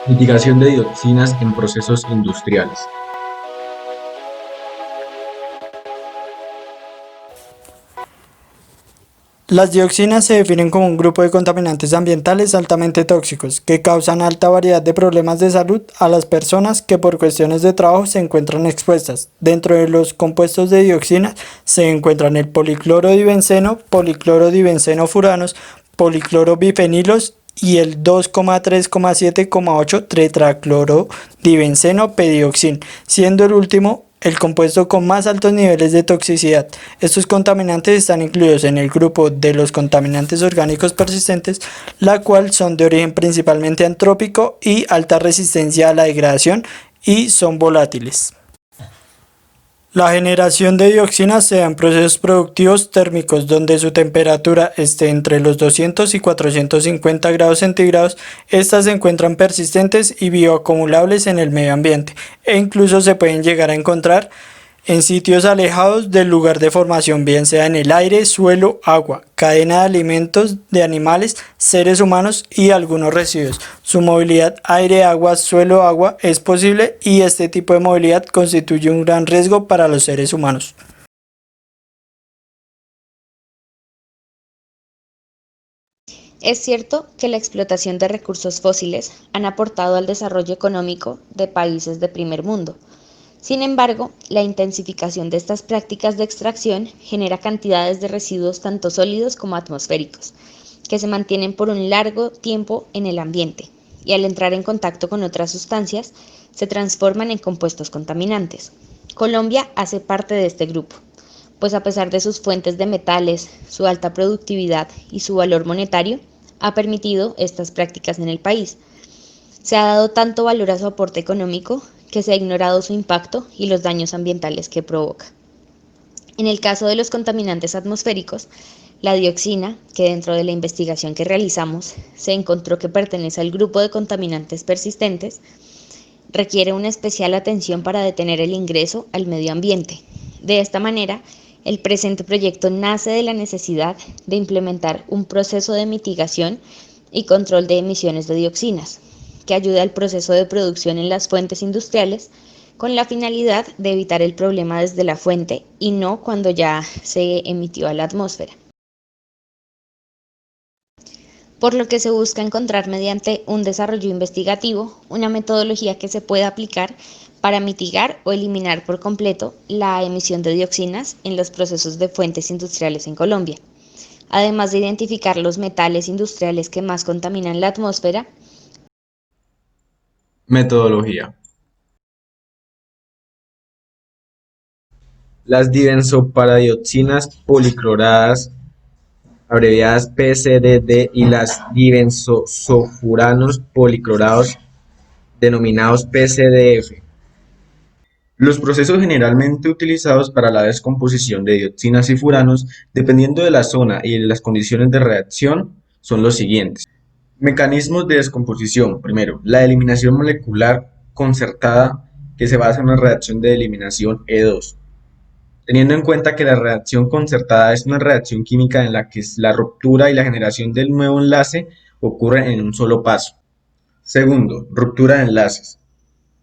Mitigación de dioxinas en procesos industriales. Las dioxinas se definen como un grupo de contaminantes ambientales altamente tóxicos que causan alta variedad de problemas de salud a las personas que por cuestiones de trabajo se encuentran expuestas. Dentro de los compuestos de dioxinas se encuentran el policlorodibenzeno furanos, policlorobifenilos y el 2,3,7,8 tetraclorodibenzeno pedioxin, siendo el último el compuesto con más altos niveles de toxicidad. Estos contaminantes están incluidos en el grupo de los contaminantes orgánicos persistentes, la cual son de origen principalmente antrópico y alta resistencia a la degradación y son volátiles. La generación de dioxinas se da en procesos productivos térmicos donde su temperatura esté entre los 200 y 450 grados centígrados. Estas se encuentran persistentes y bioacumulables en el medio ambiente e incluso se pueden llegar a encontrar en sitios alejados del lugar de formación, bien sea en el aire, suelo, agua, cadena de alimentos de animales, seres humanos y algunos residuos. Su movilidad aire, agua, suelo, agua es posible y este tipo de movilidad constituye un gran riesgo para los seres humanos. Es cierto que la explotación de recursos fósiles han aportado al desarrollo económico de países de primer mundo. Sin embargo, la intensificación de estas prácticas de extracción genera cantidades de residuos tanto sólidos como atmosféricos, que se mantienen por un largo tiempo en el ambiente y al entrar en contacto con otras sustancias se transforman en compuestos contaminantes. Colombia hace parte de este grupo, pues a pesar de sus fuentes de metales, su alta productividad y su valor monetario, ha permitido estas prácticas en el país. Se ha dado tanto valor a su aporte económico que se ha ignorado su impacto y los daños ambientales que provoca. En el caso de los contaminantes atmosféricos, la dioxina, que dentro de la investigación que realizamos se encontró que pertenece al grupo de contaminantes persistentes, requiere una especial atención para detener el ingreso al medio ambiente. De esta manera, el presente proyecto nace de la necesidad de implementar un proceso de mitigación y control de emisiones de dioxinas, que ayude al proceso de producción en las fuentes industriales con la finalidad de evitar el problema desde la fuente y no cuando ya se emitió a la atmósfera. Por lo que se busca encontrar mediante un desarrollo investigativo una metodología que se pueda aplicar para mitigar o eliminar por completo la emisión de dioxinas en los procesos de fuentes industriales en Colombia, además de identificar los metales industriales que más contaminan la atmósfera. Metodología. Las dibenzoparadioxinas policloradas, abreviadas PCDD, y las dibenzosofuranos policlorados, denominados PCDF. Los procesos generalmente utilizados para la descomposición de dioxinas y furanos, dependiendo de la zona y de las condiciones de reacción, son los siguientes. Mecanismos de descomposición. Primero, la eliminación molecular concertada, que se basa en una reacción de eliminación E2. Teniendo en cuenta que la reacción concertada es una reacción química en la que la ruptura y la generación del nuevo enlace ocurren en un solo paso. Segundo, ruptura de enlaces.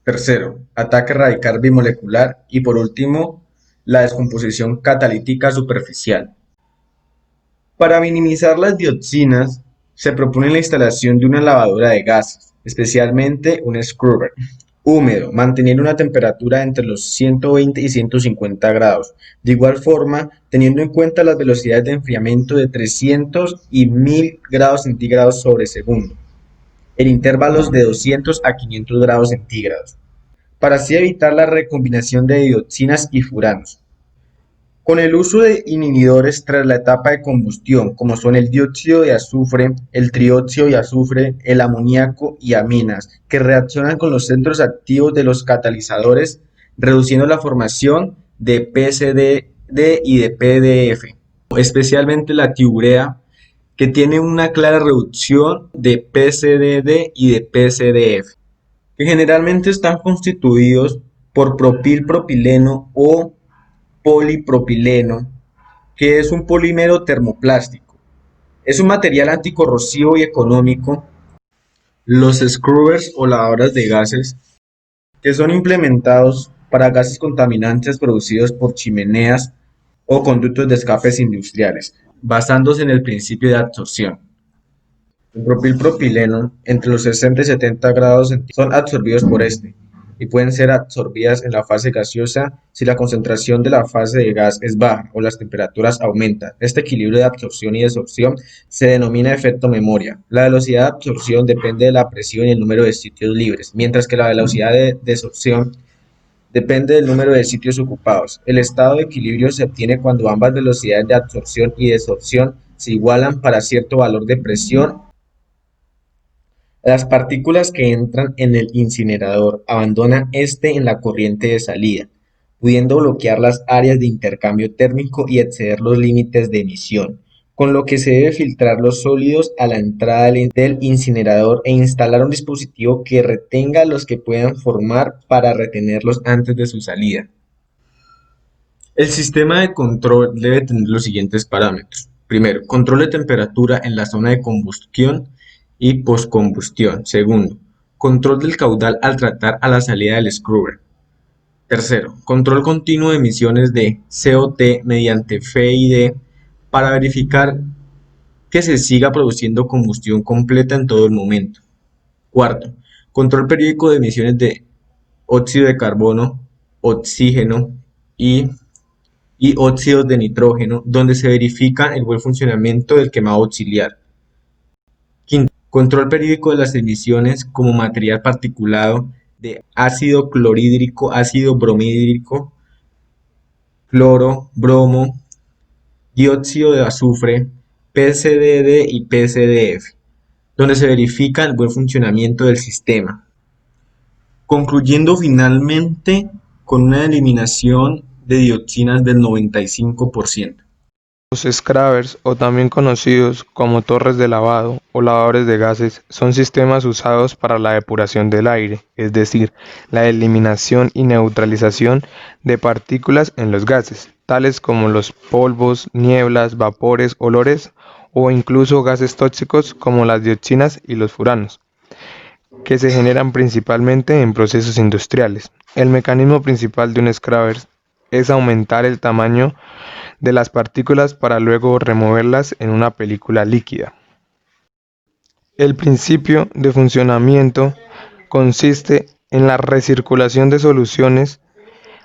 Tercero, ataque radical bimolecular. Y por último, la descomposición catalítica superficial. Para minimizar las dioxinas, se propone la instalación de una lavadora de gases, especialmente un scrubber húmedo, manteniendo una temperatura entre los 120 y 150 grados. De igual forma, teniendo en cuenta las velocidades de enfriamiento de 300 y 1000 grados centígrados sobre segundo, en intervalos de 200 a 500 grados centígrados, para así evitar la recombinación de dioxinas y furanos. Con el uso de inhibidores tras la etapa de combustión, como son el dióxido de azufre, el trióxido de azufre, el amoníaco y aminas, que reaccionan con los centros activos de los catalizadores, reduciendo la formación de PCDD y de PDF, especialmente la tiurea, que tiene una clara reducción de PCDD y de PCDF, que generalmente están constituidos por propilpropileno o polipropileno, que es un polímero termoplástico. Es un material anticorrosivo y económico. Los scrubbers o lavadoras de gases, que son implementados para gases contaminantes producidos por chimeneas o conductos de escapes industriales, basándose en el principio de absorción. El propilpropileno, entre los 60 y 70 grados son absorbidos por este, y pueden ser absorbidas en la fase gaseosa si la concentración de la fase de gas es baja o las temperaturas aumentan. Este equilibrio de absorción y desorción se denomina efecto memoria. La velocidad de absorción depende de la presión y el número de sitios libres, mientras que la velocidad de desorción depende del número de sitios ocupados. El estado de equilibrio se obtiene cuando ambas velocidades de absorción y desorción se igualan para cierto valor de presión. Las partículas que entran en el incinerador abandonan este en la corriente de salida, pudiendo bloquear las áreas de intercambio térmico y exceder los límites de emisión, con lo que se debe filtrar los sólidos a la entrada del incinerador e instalar un dispositivo que retenga los que puedan formar para retenerlos antes de su salida. El sistema de control debe tener los siguientes parámetros. Primero, control de temperatura en la zona de combustión y postcombustión. Segundo, control del caudal al tratar a la salida del scrubber. Tercero, control continuo de emisiones de CO2 mediante FID para verificar que se siga produciendo combustión completa en todo el momento. Cuarto, control periódico de emisiones de óxido de carbono, oxígeno y óxidos de nitrógeno, donde se verifica el buen funcionamiento del quemado auxiliar. Quinto, control periódico de las emisiones como material particulado de ácido clorhídrico, ácido bromhídrico, cloro, bromo, dióxido de azufre, PCDD y PCDF, donde se verifica el buen funcionamiento del sistema, concluyendo finalmente con una eliminación de dioxinas del 95%. Los scrubbers, o también conocidos como torres de lavado o lavadores de gases, son sistemas usados para la depuración del aire, es decir, la eliminación y neutralización de partículas en los gases, tales como los polvos, nieblas, vapores, olores o incluso gases tóxicos como las dioxinas y los furanos, que se generan principalmente en procesos industriales. El mecanismo principal de un scrubber es aumentar el tamaño de las partículas para luego removerlas en una película líquida. El principio de funcionamiento consiste en la recirculación de soluciones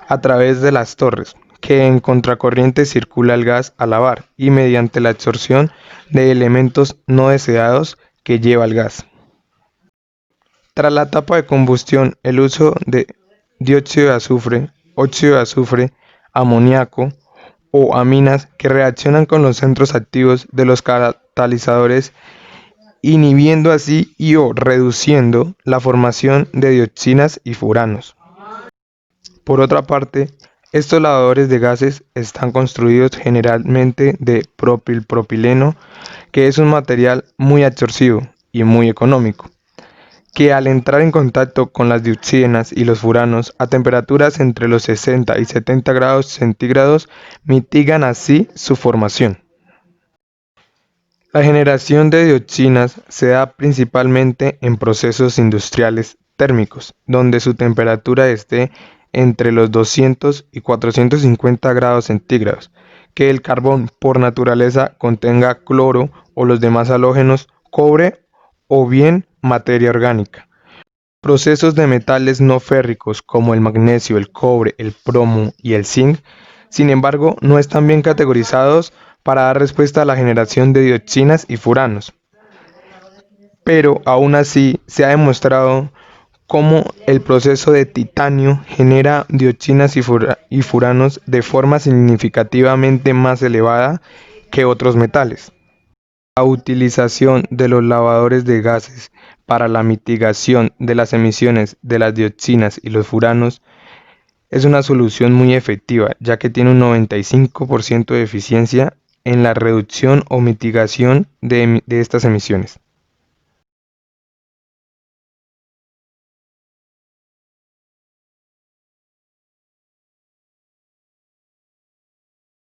a través de las torres, que en contracorriente circula el gas a lavar y mediante la absorción de elementos no deseados que lleva el gas. Tras la etapa de combustión, el uso de dióxido de azufre, óxido de azufre, amoníaco o aminas que reaccionan con los centros activos de los catalizadores, inhibiendo así o reduciendo la formación de dioxinas y furanos. Por otra parte, estos lavadores de gases están construidos generalmente de propilpropileno, que es un material muy absorbivo y muy económico, que al entrar en contacto con las dioxinas y los furanos a temperaturas entre los 60 y 70 grados centígrados mitigan así su formación. La generación de dioxinas se da principalmente en procesos industriales térmicos, donde su temperatura esté entre los 200 y 450 grados centígrados, que el carbón por naturaleza contenga cloro o los demás halógenos, cobre o bien materia orgánica. Procesos de metales no férricos como el magnesio, el cobre, el plomo y el zinc, sin embargo, no están bien categorizados para dar respuesta a la generación de dioxinas y furanos. Pero aún así se ha demostrado cómo el proceso de titanio genera dioxinas y furanos de forma significativamente más elevada que otros metales. La utilización de los lavadores de gases para la mitigación de las emisiones de las dioxinas y los furanos es una solución muy efectiva, ya que tiene un 95% de eficiencia en la reducción o mitigación de estas emisiones.